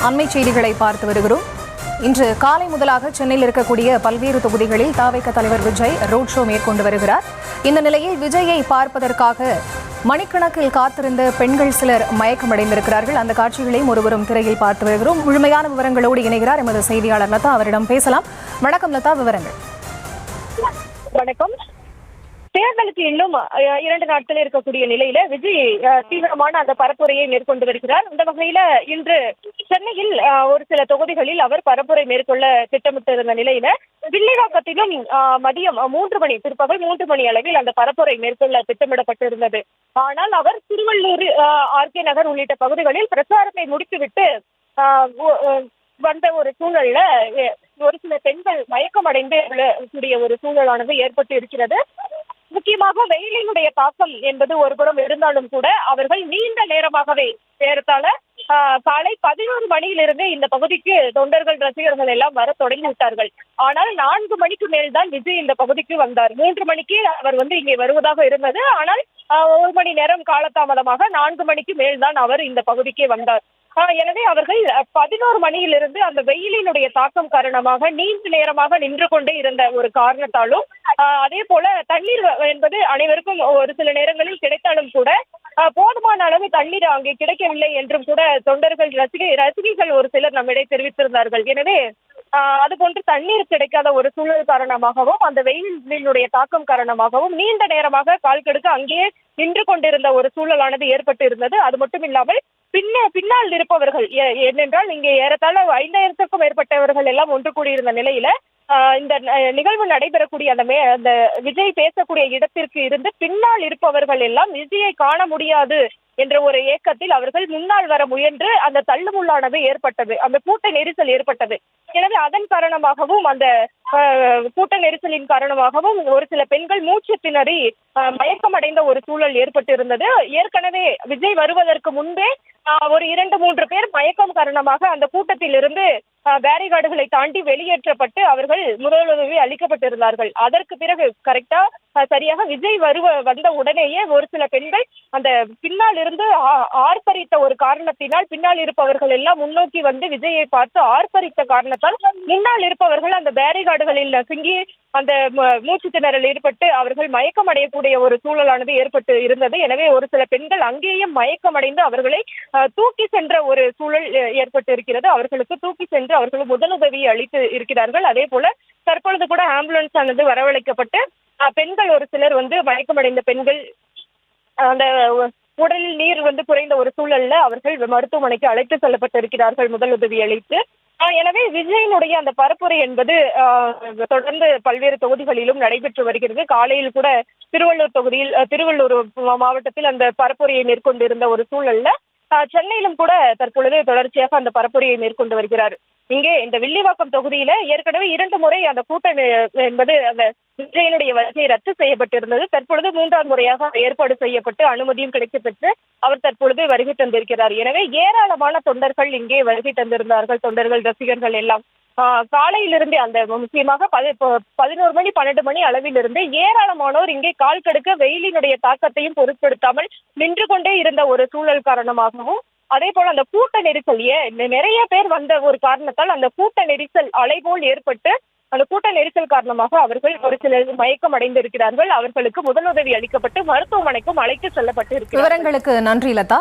அண்மை செய்திகளை பார்த்து வருகிறோம். இன்று காலை முதலாக சென்னையில் இருக்கக்கூடிய பல்வேறு தொகுதிகளில் தாவேக தலைவர் விஜய் ரோட் ஷோ மேற்கொண்டு வருகிறார். இந்த நிலையில் விஜயை பார்ப்பதற்காக மணிக்கணக்கில் காத்திருந்த பெண்கள் சிலர் மயக்கமடைந்திருக்கிறார்கள். அந்த காட்சிகளையும் ஒருவரும் திரையில் பார்த்து வருகிறோம். முழுமையான விவரங்களோடு இணைகிறார் எமது செய்தியாளர் லதா. அவரிடம் பேசலாம். வணக்கம் லதா, விவரங்கள். வணக்கம். தேர்தலுக்கு இன்னும் 2 நாட்கள் இருக்கக்கூடிய நிலையில விஜய் தீவிரமான அந்த பரப்புரையை மேற்கொண்டு வருகிறார். இந்த வகையில இன்று சென்னையில் ஒரு சில தொகுதிகளில் அவர் பரப்புரை மேற்கொள்ள திட்டமிட்டிருந்த நிலையில வில்லிவாக்கத்திலும் மதியம் 3 மணி பிற்பகல் 3 மணி அளவில் அந்த பரப்புரை மேற்கொள்ள திட்டமிடப்பட்டிருந்தது. ஆனால் அவர் திருவள்ளூர், ஆர்கே நகர் உள்ளிட்ட பகுதிகளில் பிரச்சாரத்தை முடித்துவிட்டு வந்த ஒரு சூழல்ல ஒரு சில பெண்கள் மயக்கமடைந்து கூடிய ஒரு சூழலானது ஏற்பட்டு இருக்கிறது. முக்கியமாக வெயிலினுடைய தாக்கம் என்பது ஒரு புறம் இருந்தாலும் கூட அவர்கள் நீண்ட நேரமாகவே ஏறத்தாழ காலை 11 மணியிலிருந்து இந்த பகுதிக்கு தொண்டர்கள், ரசிகர்கள் எல்லாம் வர தொடங்கி விட்டார்கள். ஆனால் 4 மணிக்கு மேல்தான் விஜய் இந்த பகுதிக்கு வந்தார். 3 மணிக்கு அவர் இங்கே வருவதாக இருந்தது. ஆனால் 1 மணி நேரம் காலதாமதமாக 4 மணிக்கு மேல்தான் அவர் இந்த பகுதிக்கே வந்தார். எனவே அவர்கள் 11 மணியிலிருந்து அந்த வெயிலினுடைய தாக்கம் காரணமாக நீண்ட நேரமாக நின்று கொண்டே இருந்த ஒரு காரணத்தாலும், அதே போல தண்ணீர் என்பது அனைவருக்கும் ஒரு சில நேரங்களில் கிடைத்தாலும் கூட போதுமான அளவு தண்ணீர் அங்கே கிடைக்கவில்லை என்றும் கூட தொண்டர்கள், ரசிகர்கள் ஒரு சிலர் நம்மிடையே தெரிவித்திருந்தார்கள். எனவே அதுபோன்று தண்ணீர் கிடைக்காத ஒரு சூழல் காரணமாகவும் அந்த வெயிலினுடைய தாக்கம் காரணமாகவும் நீண்ட நேரமாக கால் கெடுக்க அங்கேயே நின்று கொண்டிருந்த ஒரு சூழலானது ஏற்பட்டு இருந்தது. அது மட்டும் இல்லாமல் பின்னால் இருப்பவர்கள் ஏனென்றால் இங்கே ஏறத்தாழ 5000க்கும் மேற்பட்டவர்கள் எல்லாம் ஒன்று கூடியிருந்த நிலையில இந்த நிகழ்வு நடைபெறக்கூடிய அந்த விஜய் பேசக்கூடிய இடத்திற்கு இருந்து பின்னால் இருப்பவர்கள் எல்லாம் விஜயை காண முடியாது என்ற ஒரு ஏக்கத்தில் அவர்கள் முன்னால் வர முயன்று அந்த தள்ளுமுள்ளானது ஏற்பட்டது, அந்த கூட்ட நெரிசல் ஏற்பட்டது. எனவே அதன் காரணமாகவும் அந்த கூட்ட நெரிசலின் காரணமாகவும் ஒரு சில பெண்கள் மூச்சு திணறி மயக்கமடைந்த ஒரு சூழல் ஏற்பட்டு இருந்தது. ஏற்கனவே விஜய் வருவதற்கு முன்பே ஒரு 2-3 பேர் மயக்கம் காரணமாக அந்த கூட்டத்தில் இருந்து பேரிகார்டுகளை தாண்டி வெளியேற்றப்பட்டு அவர்கள் முதலுதவி அளிக்கப்பட்டிருந்தார்கள். அதற்கு பிறகு கரெக்டா சரியாக விஜய் வந்த உடனேயே ஒரு சில பெண்கள் அந்த பின்னால் இருந்து ஆர்ப்பரித்த ஒரு காரணத்தினால் பின்னால் இருப்பவர்கள் எல்லாம் முன்னோக்கி வந்து விஜயை பார்த்து ஆர்ப்பரித்த காரணத்தால் முன்னால் இருப்பவர்கள் அந்த பேரிகார்டுகளில் சிங்கி அந்த மூச்சு திணறல் ஏற்பட்டு அவர்கள் மயக்கம் அடையக்கூடிய ஒரு சூழலானது ஏற்பட்டு இருந்தது. எனவே ஒரு சில பெண்கள் அங்கேயே மயக்கமடைந்து அவர்களை தூக்கி சென்ற ஒரு சூழல் ஏற்பட்டு இருக்கிறது. அவர்களுக்கு தூக்கி சென்று அவர்கள் முதலுதவி அளித்து இருக்கிறார்கள். அதே போல தற்பொழுது கூட ஆம்புலன்ஸ் ஆனது வரவழைக்கப்பட்டு பெண்கள் ஒரு சிலர் மயக்கமடைந்த பெண்கள் அந்த உடலில் நீர் குறைந்த ஒரு சூழல்ல அவர்கள் மருத்துவமனைக்கு அழைத்து செல்லப்பட்டிருக்கிறார்கள் முதலுதவி அளித்து. எனவே விஜயினுடைய அந்த பரப்புரை என்பது தொடர்ந்து பல்வேறு தொகுதிகளிலும் நடைபெற்று வருகிறது. காலையில் கூட திருவள்ளூர் மாவட்டத்தில் அந்த பரப்புரையை மேற்கொண்டிருந்த ஒரு சூழல்ல சென்னையிலும் கூட தற்பொழுது தொடர்ச்சியாக அந்த பரப்புரையை மேற்கொண்டு வருகிறார். இங்கே இந்த வில்லிவாக்கம் தொகுதியில ஏற்கனவே 2 முறை அந்த கூட்டம் என்பது அந்த விஜயனுடைய வருகை ரத்து செய்யப்பட்டிருந்தது. தற்பொழுது 3ஆம் முறையாக ஏற்பாடு செய்யப்பட்டு அனுமதியும் கிடைக்கப்பெற்று அவர் தற்பொழுது வருகை தந்திருக்கிறார். எனவே ஏராளமான தொண்டர்கள் இங்கே வருகை தந்திருந்தார்கள். தொண்டர்கள், ரசிகர்கள் எல்லாம் காலையிலிருந்து அந்த முக்கியமாக 11 மணி 12 மணி அளவிலிருந்து ஏராளமானோர் இங்கே கால் கடுக்க வெயிலினுடைய தாக்கத்தையும் பொருட்படுத்தாமல் நின்று கொண்டே இருந்த ஒரு சூழல் காரணமாகவும், அதே போல அந்த கூட்ட நெரிசல் நிறைய பேர் வந்த ஒரு காரணத்தால் அந்த கூட்ட நெரிசல் அலைபோல் ஏற்பட்டு அந்த கூட்ட நெரிசல் காரணமாக அவர்கள் ஒரு சிலர் மயக்கம் அடைந்திருக்கிறார்கள். அவர்களுக்கு முதலுதவி அளிக்கப்பட்டு மருத்துவமனைக்கும் அழைத்து செல்லப்பட்டு இருக்கிறார்கள். விவரங்களுக்கு நன்றி லதா.